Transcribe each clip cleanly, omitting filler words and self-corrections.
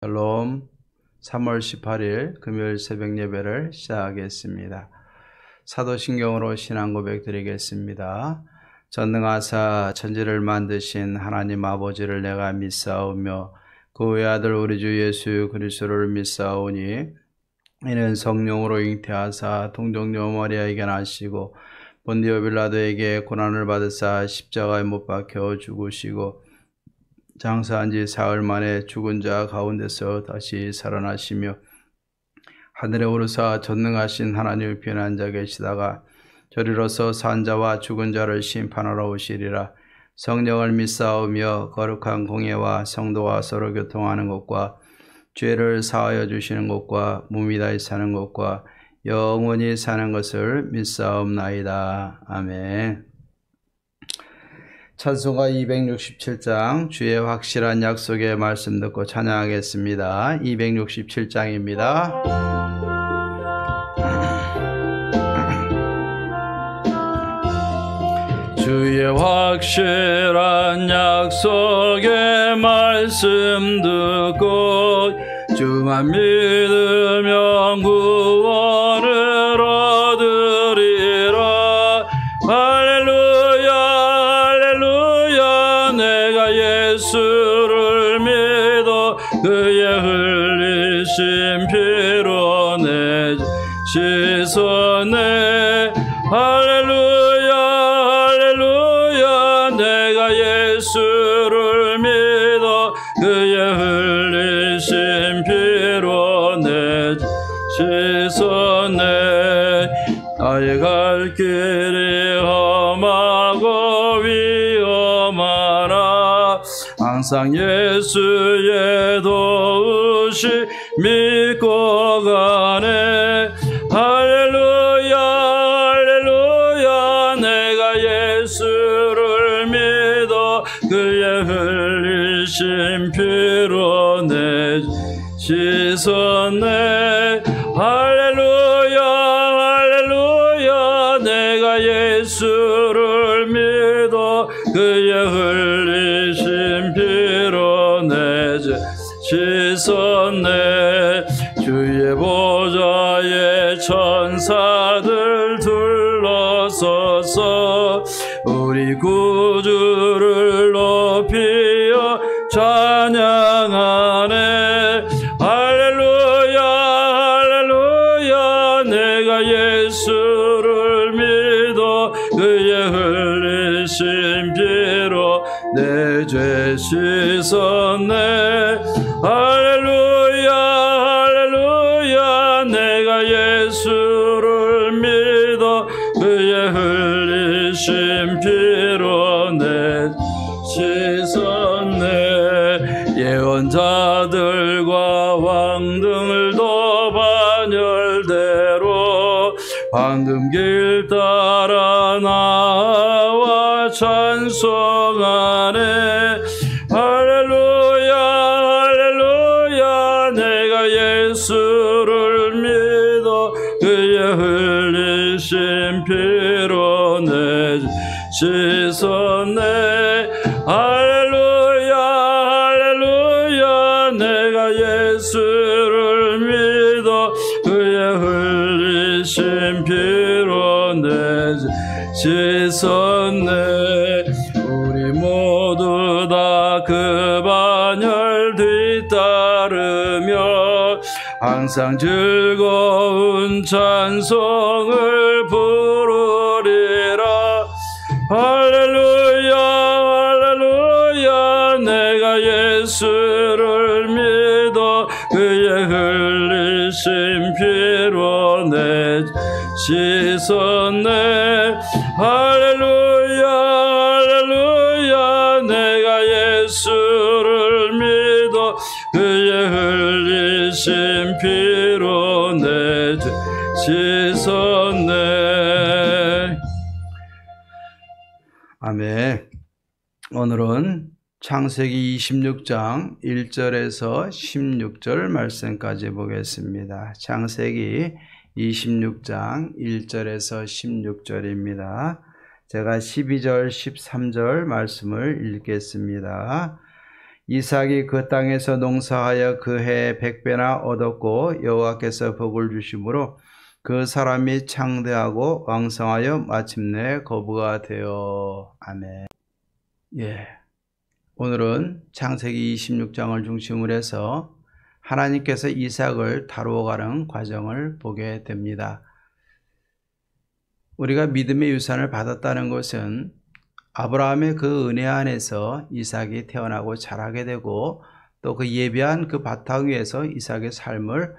샬롬. 3월 18일 금요일 새벽 예배를 시작하겠습니다. 사도신경으로 신앙 고백 드리겠습니다. 전능하사 천지를 만드신 하나님 아버지를 내가 믿사오며 그 외아들 우리 주 예수 그리스도를 믿사오니 이는 성령으로 잉태하사 동정녀 마리아에게 나시고 본디오 빌라도에게 고난을 받으사 십자가에 못 박혀 죽으시고 장사한 지 사흘 만에 죽은 자 가운데서 다시 살아나시며 하늘에 오르사 전능하신 하나님의 편에 앉아 계시다가 저리로서 산 자와 죽은 자를 심판하러 오시리라. 성령을 믿사오며 거룩한 공예와 성도와 서로 교통하는 것과 죄를 사하여 주시는 것과 몸이 다시 사는 것과 영원히 사는 것을 믿사옵나이다. 아멘. 찬송가 267장 주의 확실한 약속의 말씀 듣고 찬양하겠습니다. 267장입니다. 주의 확실한 약속의 말씀 듣고 주만 믿으면 구원을 얻으리라. 할렐루야 할렐루야. 내가 예수를 믿어 그의 흘리신 피로 내 씻었네. 할렐루야 할렐루야. 내가 예수를 믿어 그의 흘리신 피로 내 씻었네. 나의 갈 길이 험하고 위험하나 항상 예수의 도우심 믿고 가네. 할렐루야 할렐루야. 내가 예수를 믿어 그의 흘리신 피로 내 씻었네. 할렐루야 할렐루야. 내가 예수를 믿어 그의 흘리신 피로 내 씻었네. 주의 보좌에 천사들 둘러서서 우리 구주를 높이어 찬양하네. 할렐루야 할렐루야. 내가 예수를 믿어 그의 흘리신 피로 내 죄 씻었네. 할렐루야 할렐루야. 내가 예수를 믿어 그의 흘리신 피로 내 씻었네. 예언자들과 왕들도 반열대로 황금길 따라 나와 찬송하네. 할렐루야 할렐루야. 내가 예수를 믿어 그의 흘리신 피로 내 씻었네. 할렐루야 할렐루야. 내가 예수를 믿어 그의 흘리신 피로 내 씻었네. 우리 모두 다 그 반열 뒤따르며 항상 즐거운 찬송을 부르리라. 할렐루야 할렐루야. 내가 예수를 믿어 그의 흘리신 피로 내 씻었네. 할렐루야 할렐루야. 내가 예수를 믿어 그의 흘리신 피로 내 씻었네. 아멘. 오늘은 창세기 26장 1절에서 16절 말씀까지 보겠습니다. 창세기 26장 1절에서 16절입니다. 제가 12절, 13절 말씀을 읽겠습니다. 이삭이 그 땅에서 농사하여 그 해에 100배나 얻었고 여호와께서 복을 주심으로 그 사람이 창대하고 왕성하여 마침내 거부가 되어. 아멘. 예. 오늘은 창세기 26장을 중심으로 해서 하나님께서 이삭을 다루어가는 과정을 보게 됩니다. 우리가 믿음의 유산을 받았다는 것은 아브라함의 그 은혜 안에서 이삭이 태어나고 자라게 되고 또 그 예비한 그 바탕 위에서 이삭의 삶을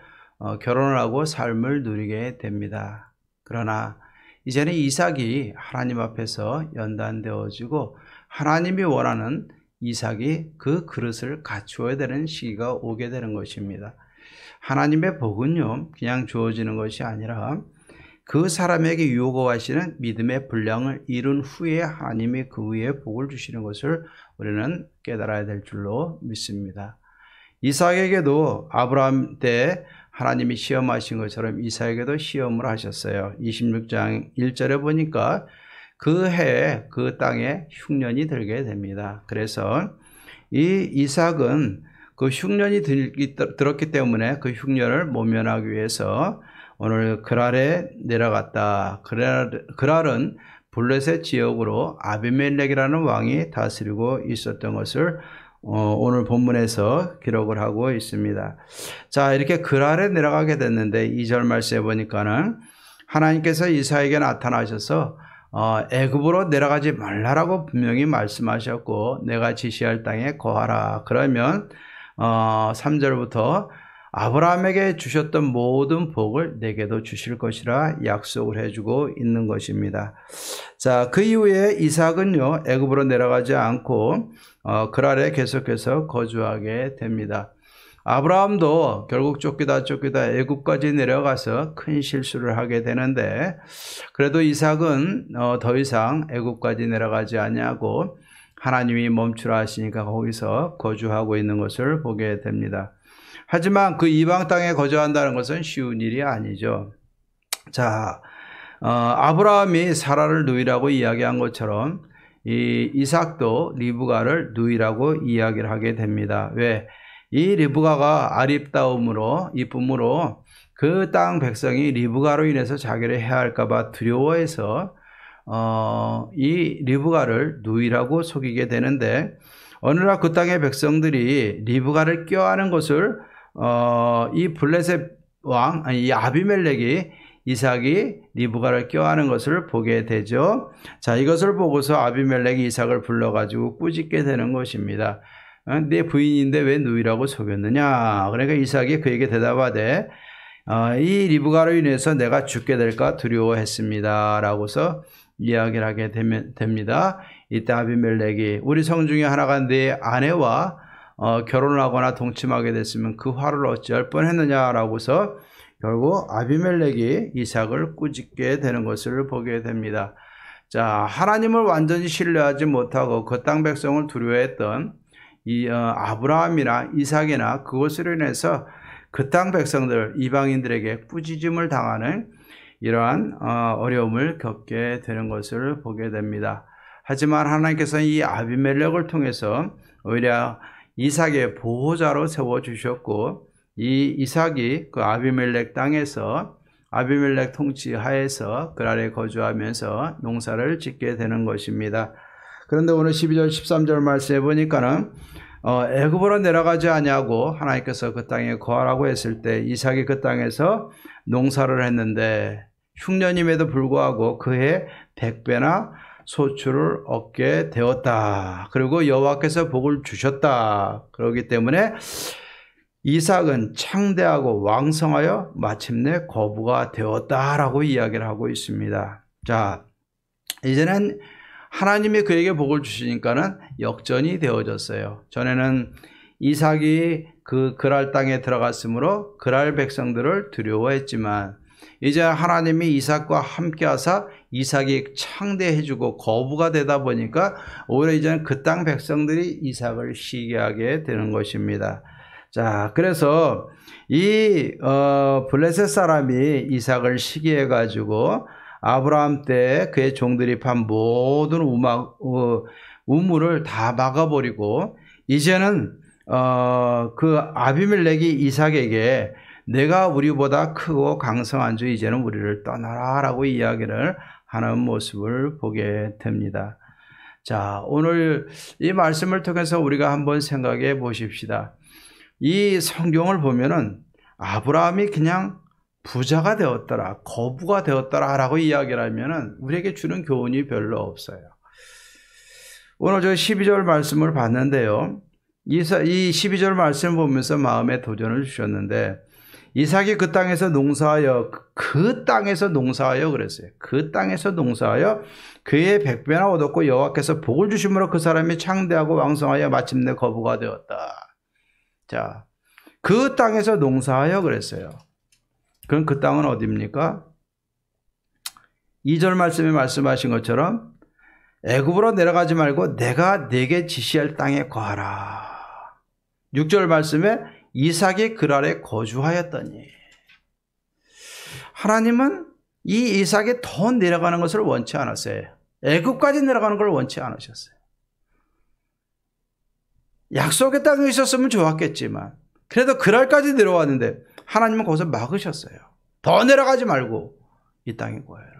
결혼을 하고 삶을 누리게 됩니다. 그러나 이제는 이삭이 하나님 앞에서 연단되어지고 하나님이 원하는 이삭이 그 그릇을 갖추어야 되는 시기가 오게 되는 것입니다. 하나님의 복은요, 그냥 주어지는 것이 아니라 그 사람에게 요구하시는 믿음의 분량을 이룬 후에 하나님이 그 위에 복을 주시는 것을 우리는 깨달아야 될 줄로 믿습니다. 이삭에게도 아브라함 때 하나님이 시험하신 것처럼 이삭에게도 시험을 하셨어요. 26장 1절에 보니까 그 해에 그 땅에 흉년이 들게 됩니다. 그래서 이 이삭은 그 흉년이 들었기 때문에 그 흉년을 모면하기 위해서 오늘 그랄에 내려갔다. 그랄은 블레셋 지역으로 아비멜렉이라는 왕이 다스리고 있었던 것을 오늘 본문에서 기록을 하고 있습니다. 자, 이렇게 그랄에 내려가게 됐는데 2절 말씀에 보니까는 하나님께서 이삭에게 나타나셔서 애굽으로 내려가지 말라라고 분명히 말씀하셨고 내가 지시할 땅에 거하라. 그러면 3절부터 아브라함에게 주셨던 모든 복을 내게도 주실 것이라 약속을 해주고 있는 것입니다. 자, 그 이후에 이삭은요 애굽으로 내려가지 않고 그랄에 계속해서 거주하게 됩니다. 아브라함도 결국 쫓기다 애굽까지 내려가서 큰 실수를 하게 되는데 그래도 이삭은 더 이상 애굽까지 내려가지 아니하고 하나님이 멈추라 하시니까 거기서 거주하고 있는 것을 보게 됩니다. 하지만 그 이방 땅에 거주한다는 것은 쉬운 일이 아니죠. 자, 아브라함이 사라를 누이라고 이야기한 것처럼 이 이삭도 리브가를 누이라고 이야기를 하게 됩니다. 왜? 이 리브가가 아립다움으로 이쁨으로 그 땅 백성이 리브가로 인해서 자기를 해할까 봐 두려워해서 이 리브가를 누이라고 속이게 되는데 어느 날 그 땅의 백성들이 리브가를 껴안은 것을 이 블레셋 왕, 이 아비멜렉이 이삭이 리브가를 껴안은 것을 보게 되죠. 자, 이것을 보고서 아비멜렉이 이삭을 불러가지고 꾸짖게 되는 것입니다. 내 부인인데 왜 누이라고 속였느냐? 그러니까 이삭이 그에게 대답하되 이 리브가로 인해서 내가 죽게 될까 두려워했습니다. 라고서 이야기를 하게 됩니다. 이때 아비멜렉이 우리 성 중에 하나가 내 아내와 결혼을 하거나 동침하게 됐으면 그 화를 어찌할 뻔했느냐라고서 결국 아비멜렉이 이삭을 꾸짖게 되는 것을 보게 됩니다. 자, 하나님을 완전히 신뢰하지 못하고 그 땅 백성을 두려워했던 이 아브라함이나 이삭이나 그것으로 인해서 그 땅 백성들 이방인들에게 꾸짖음을 당하는 이러한 어려움을 겪게 되는 것을 보게 됩니다. 하지만 하나님께서는 이 아비멜렉을 통해서 오히려 이삭의 보호자로 세워주셨고 이 이삭이 그 아비멜렉 땅에서 아비멜렉 통치 하에서 그랄에 거주하면서 농사를 짓게 되는 것입니다. 그런데 오늘 12절 13절 말씀해 보니까는 애굽으로 내려가지 아니하고 하나님께서 그 땅에 거하라고 했을 때 이삭이 그 땅에서 농사를 했는데 흉년임에도 불구하고 그해 100배나 소출을 얻게 되었다. 그리고 여호와께서 복을 주셨다. 그렇기 때문에 이삭은 창대하고 왕성하여 마침내 거부가 되었다라고 이야기를 하고 있습니다. 자, 이제는 하나님이 그에게 복을 주시니까는 역전이 되어졌어요. 전에는 이삭이 그 그랄 땅에 들어갔으므로 그랄 백성들을 두려워했지만 이제 하나님이 이삭과 함께 하사 이삭이 창대해지고 거부가 되다 보니까 오히려 이제는 그 땅 백성들이 이삭을 시기하게 되는 것입니다. 자, 그래서 이 블레셋 사람이 이삭을 시기해 가지고 아브라함 때 그의 종들이 판 모든 우물을 다 막아버리고 이제는 그 아비멜렉이 이삭에게 내가 우리보다 크고 강성한 주 이제는 우리를 떠나라 라고 이야기를 하는 모습을 보게 됩니다. 자, 오늘 이 말씀을 통해서 우리가 한번 생각해 보십시다. 이 성경을 보면은 아브라함이 그냥 부자가 되었더라, 거부가 되었더라 라고 이야기를 하면은 우리에게 주는 교훈이 별로 없어요. 오늘 저 12절 말씀을 봤는데요. 이 12절 말씀을 보면서 마음에 도전을 주셨는데, 이삭이 그 땅에서 농사하여 그랬어요. 그 땅에서 농사하여 그의 100배나 얻었고 여호와께서 복을 주심으로 그 사람이 창대하고 왕성하여 마침내 거부가 되었다. 자, 그 땅에서 농사하여 그랬어요. 그럼 그 땅은 어디입니까? 2절 말씀에 말씀하신 것처럼 애굽으로 내려가지 말고 내가 네게 지시할 땅에 거하라. 6절 말씀에 이삭이 그 아래 거주하였더니, 하나님은 이 이삭이 더 내려가는 것을 원치 않았어요. 애굽까지 내려가는 걸 원치 않으셨어요. 약속의 땅에 있었으면 좋았겠지만 그래도 그랄까지 내려왔는데 하나님은 거기서 막으셨어요. 더 내려가지 말고 이 땅에 거해라.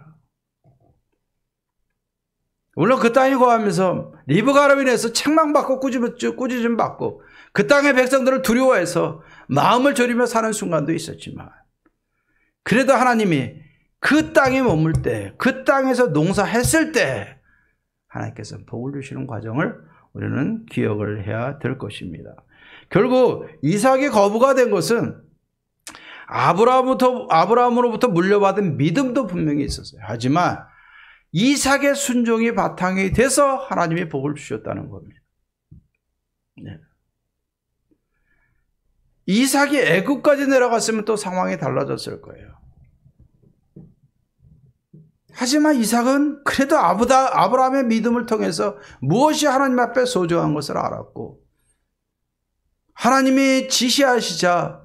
물론 그 땅에 거하면서 리브가로 인해서 책망받고 꾸짖음 받고 그 땅의 백성들을 두려워해서 마음을 졸이며 사는 순간도 있었지만, 그래도 하나님이 그 땅에 머물 때, 그 땅에서 농사했을 때 하나님께서 복을 주시는 과정을 우리는 기억을 해야 될 것입니다. 결국 이삭이 거부가 된 것은 아브라함으로부터 물려받은 믿음도 분명히 있었어요. 하지만 이삭의 순종이 바탕이 돼서 하나님이 복을 주셨다는 겁니다. 네. 이삭이 애굽까지 내려갔으면 또 상황이 달라졌을 거예요. 하지만 이삭은 그래도 아브라함의 믿음을 통해서 무엇이 하나님 앞에 소중한 것을 알았고, 하나님이 지시하시자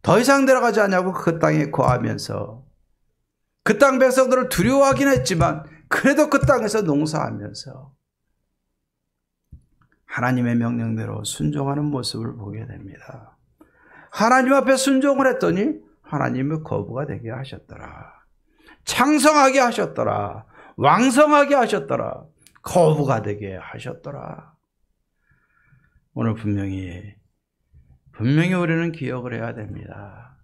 더 이상 내려가지 않냐고 그 땅에 거하면서 그 땅 백성들을 두려워하긴 했지만 그래도 그 땅에서 농사하면서 하나님의 명령대로 순종하는 모습을 보게 됩니다. 하나님 앞에 순종을 했더니 하나님의 거부가 되게 하셨더라. 창성하게 하셨더라. 왕성하게 하셨더라. 거부가 되게 하셨더라. 오늘 분명히 우리는 기억을 해야 됩니다.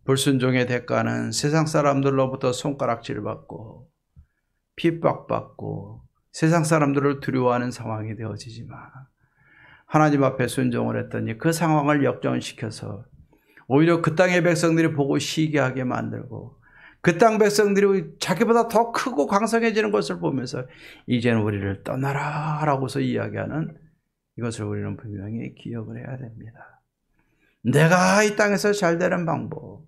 불순종의 대가는 세상 사람들로부터 손가락질 받고 핍박받고 세상 사람들을 두려워하는 상황이 되어지지만, 하나님 앞에 순종을 했더니 그 상황을 역전시켜서 오히려 그 땅의 백성들이 보고 시기하게 만들고 그 땅 백성들이 자기보다 더 크고 강성해지는 것을 보면서 이제는 우리를 떠나라 라고서 이야기하는 이것을 우리는 분명히 기억을 해야 됩니다. 내가 이 땅에서 잘 되는 방법,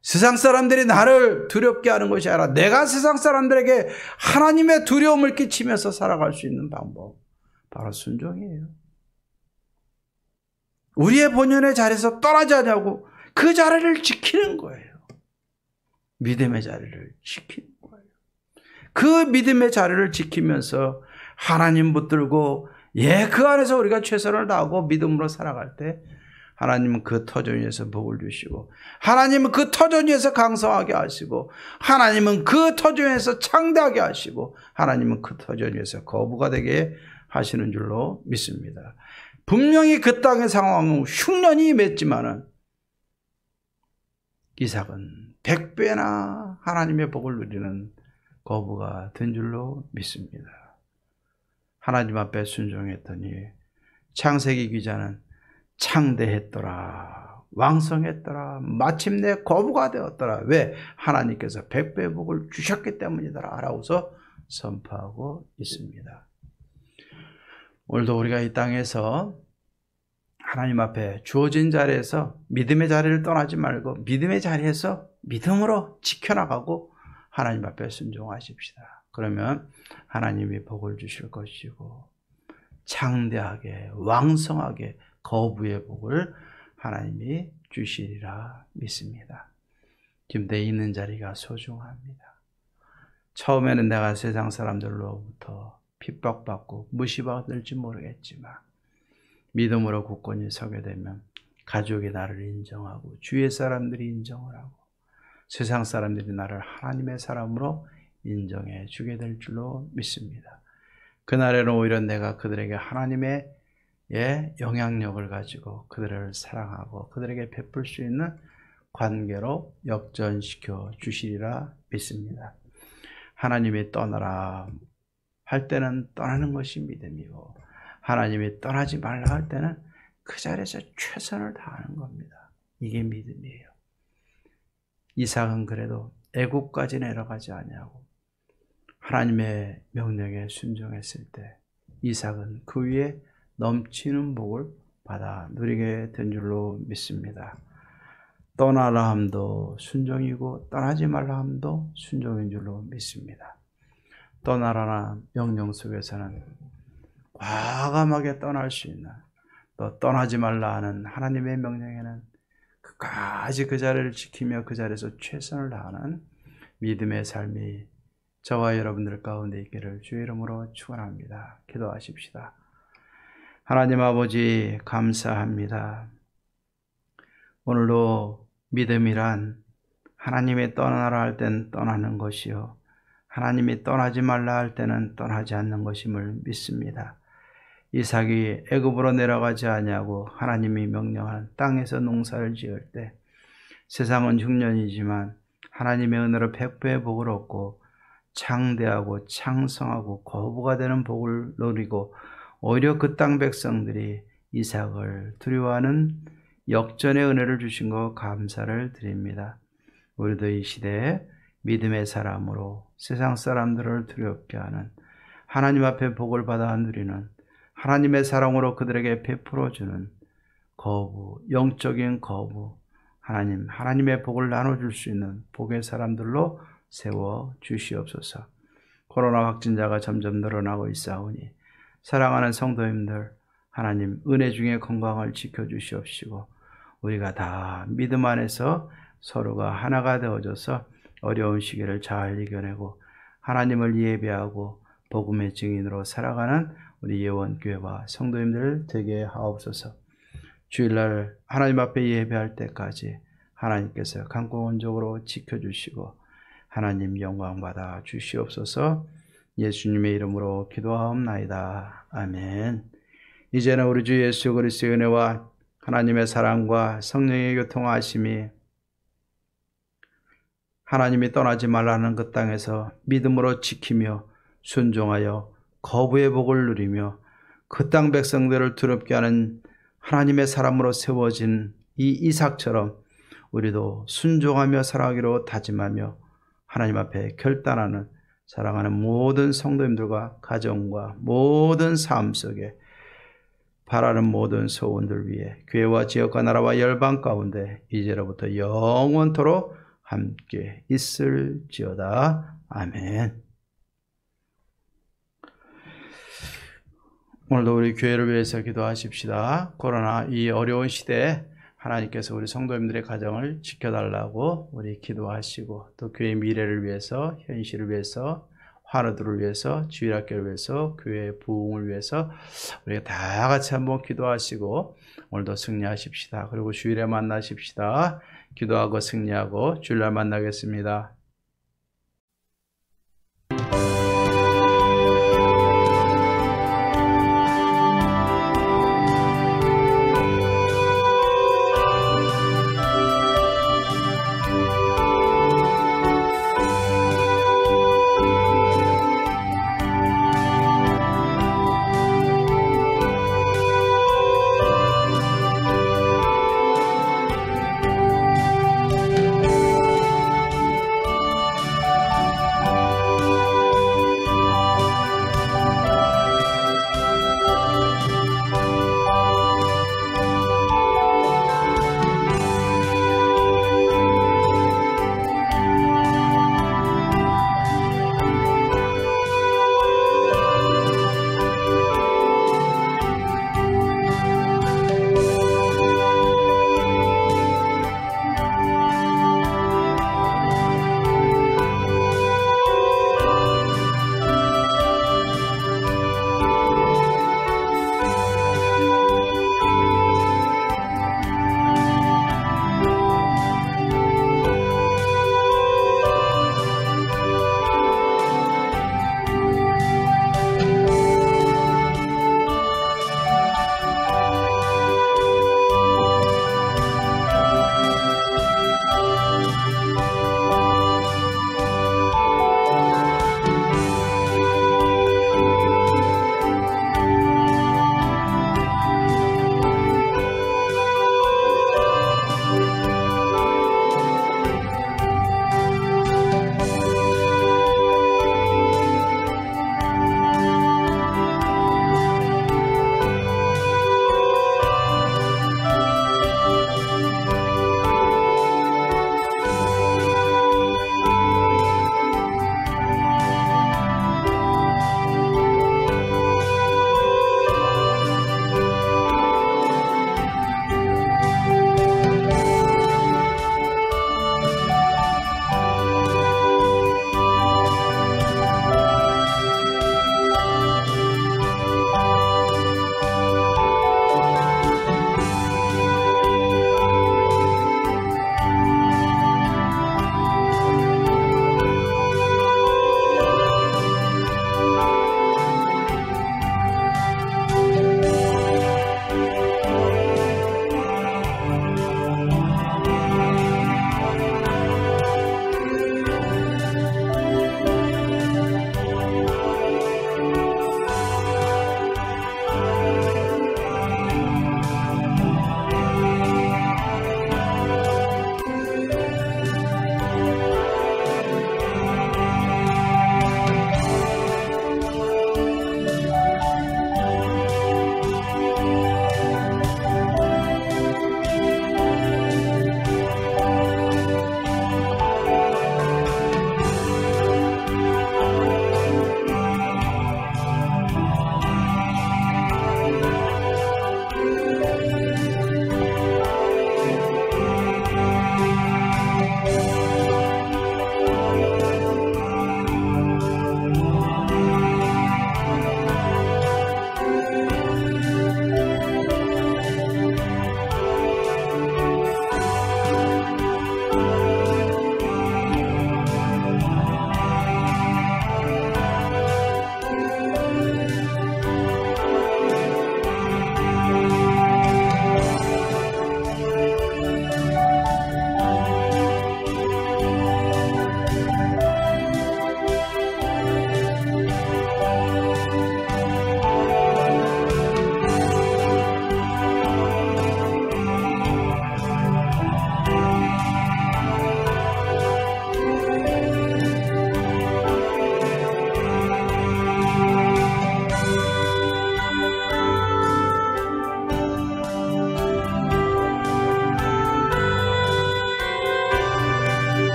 세상 사람들이 나를 두렵게 하는 것이 아니라 내가 세상 사람들에게 하나님의 두려움을 끼치면서 살아갈 수 있는 방법, 바로 순종이에요. 우리의 본연의 자리에서 떠나지 않냐고 그 자리를 지키는 거예요. 믿음의 자리를 지키는 거예요. 그 믿음의 자리를 지키면서 하나님 붙들고 그 안에서 우리가 최선을 다하고 믿음으로 살아갈 때 하나님은 그 터전 위에서 복을 주시고, 하나님은 그 터전 위에서 강성하게 하시고, 하나님은 그 터전 위에서 창대하게 하시고, 하나님은 그 터전 위에서 거부가 되게 하시는 줄로 믿습니다. 분명히 그 땅의 상황은 흉년이 임했지만은 이삭은 100배나 하나님의 복을 누리는 거부가 된 줄로 믿습니다. 하나님 앞에 순종했더니 창세기 기자는 창대했더라, 왕성했더라, 마침내 거부가 되었더라. 왜? 하나님께서 100배 복을 주셨기 때문이더라 라고서 선포하고 있습니다. 오늘도 우리가 이 땅에서 하나님 앞에 주어진 자리에서 믿음의 자리를 떠나지 말고 믿음의 자리에서 믿음으로 지켜나가고 하나님 앞에 순종하십시다. 그러면 하나님이 복을 주실 것이고 창대하게 왕성하게 거부의 복을 하나님이 주시리라 믿습니다. 지금 내 있는 자리가 소중합니다. 처음에는 내가 세상 사람들로부터 핍박받고 무시받을지 모르겠지만 믿음으로 굳건히 서게 되면 가족이 나를 인정하고 주위의 사람들이 인정을 하고 세상 사람들이 나를 하나님의 사람으로 인정해 주게 될 줄로 믿습니다. 그날에는 오히려 내가 그들에게 하나님의 영향력을 가지고 그들을 사랑하고 그들에게 베풀 수 있는 관계로 역전시켜 주시리라 믿습니다. 하나님이 떠나라 할 때는 떠나는 것이 믿음이고 하나님이 떠나지 말라 할 때는 그 자리에서 최선을 다하는 겁니다. 이게 믿음이에요. 이삭은 그래도 애굽까지 내려가지 아니하고 하나님의 명령에 순종했을 때 이삭은 그 위에 넘치는 복을 받아 누리게 된 줄로 믿습니다. 떠나라 함도 순종이고 떠나지 말라 함도 순종인 줄로 믿습니다. 떠나라는 명령 속에서는 과감하게 떠날 수 있는, 또 떠나지 말라 하는 하나님의 명령에는 끝까지 그 자리를 지키며 그 자리에서 최선을 다하는 믿음의 삶이 저와 여러분들 가운데 있기를 주의 이름으로 축원합니다. 기도하십시다. 하나님 아버지 감사합니다. 오늘도 믿음이란 하나님이 떠나라 할 때는 떠나는 것이요 하나님이 떠나지 말라 할 때는 떠나지 않는 것임을 믿습니다. 이삭이 애굽으로 내려가지 아니하고 하나님이 명령한 땅에서 농사를 지을 때 세상은 흉년이지만 하나님의 은혜로 백배의 복을 얻고 창대하고 창성하고 거부가 되는 복을 누리고 오히려 그 땅 백성들이 이삭을 두려워하는 역전의 은혜를 주신 것 감사를 드립니다. 우리도 이 시대에 믿음의 사람으로 세상 사람들을 두렵게 하는 하나님 앞에 복을 받아 누리는 하나님의 사랑으로 그들에게 베풀어주는 거부, 영적인 거부, 하나님의 복을 나눠줄 수 있는 복의 사람들로 세워 주시옵소서. 코로나 확진자가 점점 늘어나고 있사오니 사랑하는 성도님들 하나님 은혜 중에 건강을 지켜주시옵시고 우리가 다 믿음 안에서 서로가 하나가 되어져서 어려운 시기를 잘 이겨내고 하나님을 예배하고 복음의 증인으로 살아가는 우리 예원교회와 성도님들 되게 하옵소서. 주일날 하나님 앞에 예배할 때까지 하나님께서 강권적으로 지켜주시고 하나님 영광 받아 주시옵소서. 예수님의 이름으로 기도하옵나이다. 아멘. 이제는 우리 주 예수 그리스도의 은혜와 하나님의 사랑과 성령의 교통하심이 하나님이 떠나지 말라는 그 땅에서 믿음으로 지키며 순종하여 거부의 복을 누리며 그 땅 백성들을 두렵게 하는 하나님의 사람으로 세워진 이 이삭처럼 우리도 순종하며 살아가기로 다짐하며 하나님 앞에 결단하는 사랑하는 모든 성도님들과 가정과 모든 삶 속에 바라는 모든 소원들 위해 교회와 지역과 나라와 열방 가운데 이제로부터 영원토록 함께 있을지어다. 아멘. 오늘도 우리 교회를 위해서 기도하십시다. 코로나 이 어려운 시대에 하나님께서 우리 성도님들의 가정을 지켜달라고 우리 기도하시고 또 교회의 미래를 위해서 현실을 위해서 환우들을 위해서 주일학교를 위해서 교회의 부흥을 위해서 우리가 다 같이 한번 기도하시고 오늘도 승리하십시다. 그리고 주일에 만나십시다. 기도하고 승리하고 주일날 만나겠습니다.